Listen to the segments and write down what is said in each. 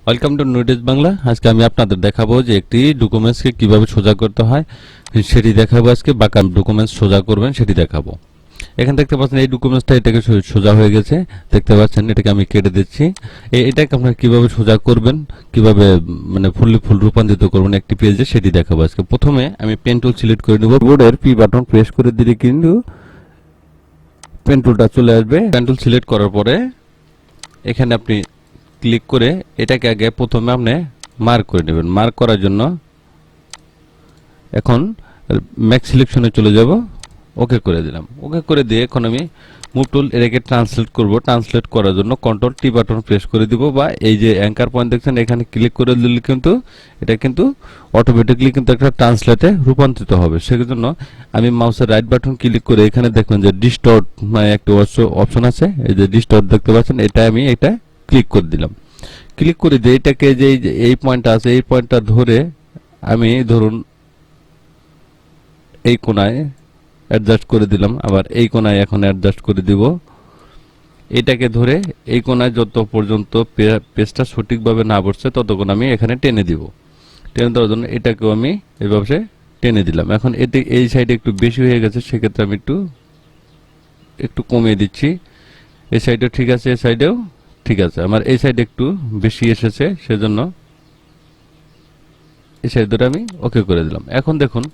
Welcome to নুরি বাংলা। আজকে আমি আপনাদের দেখাবো যে একটি ডকুমেন্টসকে কিভাবে সোজা করতে হয় সেটি দেখাবো। আজকে বাঁকা ডকুমেন্টস সোজা করবেন সেটি দেখাবো। এখানে দেখতে পাচ্ছেন এই ডকুমেন্টসটা এটাকে সোজা হয়ে গেছে, দেখতে পাচ্ছেন। এটাকে আমি কেটে দিচ্ছি। এটাকে আপনারা কিভাবে সোজা করবেন, কিভাবে মানে ফুল রূপান্তরিত করবেন একটি পেজে সেটি দেখাবো আজকে। প্রথমে আমি পেন টুল সিলেক্ট করে নেব। বোর্ডের পি বাটন প্রেস করে দিলে কিন্তু পেন টুলটা চলে আসবে। পেন টুল সিলেক্ট করার পরে এখানে আপনি ক্লিক করে এটাকে আগে প্রথমে আপনি মার্ক করে নেবেন। মার্ক করার জন্য এখন ম্যাক্স সিলেকশনে চলে যাব, ওকে করে দিলাম। ওকে করে দিয়ে এখন আমি মুভ টুল এটাকে ট্রান্সলেট করব। ট্রান্সলেট করার জন্য কন্ট্রোল টি বাটন প্রেস করে দিব, বা এই যে অ্যাঙ্কার পয়েন্ট দেখছেন এখানে ক্লিক করে দিলে কিন্তু এটা কিন্তু অটোমেটিকলি কিন্তু একটা ট্রান্সলেটে রূপান্তরিত হবে। সেজন্য আমি মাউসের রাইট বাটন ক্লিক করে এখানে দেখবেন যে ডিস্টর্ট মানে একটা অপশন আছে, এই যে ডিস্টর্ট দেখতে পাচ্ছেন, এটা ক্লিক করে দিলাম। ক্লিক করে দিয়ে এটাকে যে এই পয়েন্টটা আছে এই পয়েন্টটা ধরে আমি ধরুন এই কোণায় অ্যাডজাস্ট করে দিলাম, আবার এই কোণায় এখন অ্যাডজাস্ট করে দিব। এটাকে ধরে এই কোণায় যত পর্যন্ত পেজটা সঠিকভাবে না বসছে ততক্ষণ আমি এখানে টেনে দিব। টেনে দেওয়ার জন্য এটাকেও আমি এইভাবে টেনে দিলাম। এখন এটি এই সাইডে একটু বেশি হয়ে গেছে, সেক্ষেত্রে আমি একটু কমিয়ে দিচ্ছি। এই সাইডেও ঠিক আছে, এই সাইডেও ঠিক আছে। আমার এই সাইডে একটু বেশি এসেছে, সেজন্য এই সাইড ধরে আমি ওকে করে দিলাম। এখন দেখুন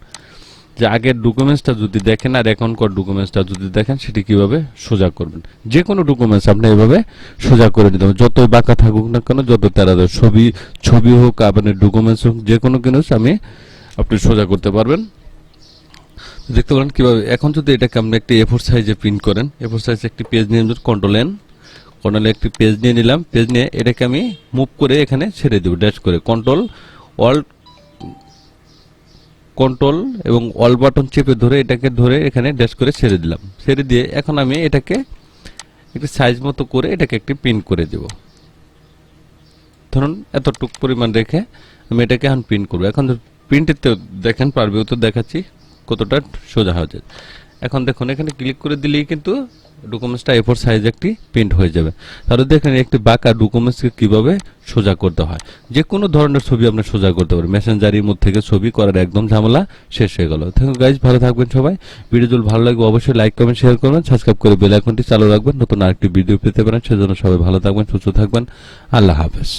যে আগের ডকুমেন্টসটা যদি দেখেন আর এখনকার ডকুমেন্টসটা যদি দেখেন সেটি কিভাবে সোজা করবেন। যে কোনো ডকুমেন্টস আপনি এভাবে সোজা করে দিতে হবে, যতই বাঁকা থাকুক না কেন, যত তেরা ছবি হোক, আপনার ডকুমেন্টস হোক, যে কোনো জিনিস আপনি সোজা করতে পারবেন। দেখতে পারেন কিভাবে। এখন যদি এটাকে আপনি একটি A4 সাইজে প্রিন্ট করেন, A4 সাইজে একটি পেজ নিয়ে কন্ট্রোল এন, কন্ট্রোলে একটি পেজ নিয়ে নিলাম। পেজ নিয়ে এটাকে আমি মুভ করে এখানে ছেড়ে দেব, ড্যাশ করে কন্ট্রোল এবং অল বাটন চেপে ধরে এটাকে ধরে এখানে ড্যাশ করে ছেড়ে দিলাম। ছেড়ে দিয়ে এখন আমি এটাকে একটি সাইজ মতো করে এটাকে একটি প্রিন্ট করে দেব। ধরুন এতটুকু পরিমাণ রেখে আমি এটাকে এখন প্রিন্ট করবো। এখন প্রিন্টের তো দেখেন পারবেও তো দেখাচ্ছি কতটা সোজা হয়ে যায়। এখন দেখুন এখানে ক্লিক করে দিলেই কিন্তু ডকুমেন্টসটা A4 সাইজ একটি প্রিন্ট হয়ে যাবে। তাহলে দেখেন একটি বাঁকা ডকুমেন্টসকে কিভাবে সোজা করতে হয়। যে কোনো ধরনের ছবি আপনি সোজা করতে পারেন। মেসেঞ্জারের মধ্যে থেকে ছবি করার একদম ঝামেলা শেষ হয়ে গেল। থ্যাংক ইউ গাইজ, ভালো থাকবেন সবাই। ভিডিও যদি ভালো লাগবে অবশ্যই লাইক কমেন্ট শেয়ার করবেন, সাবস্ক্রাইব করে বেল আইকনটি চালু রাখবেন, নতুন আরেকটি ভিডিও পেতে পারেন। সেজন্য সবাই ভালো থাকবেন, সুস্থ থাকবেন। আল্লাহ হাফেজ।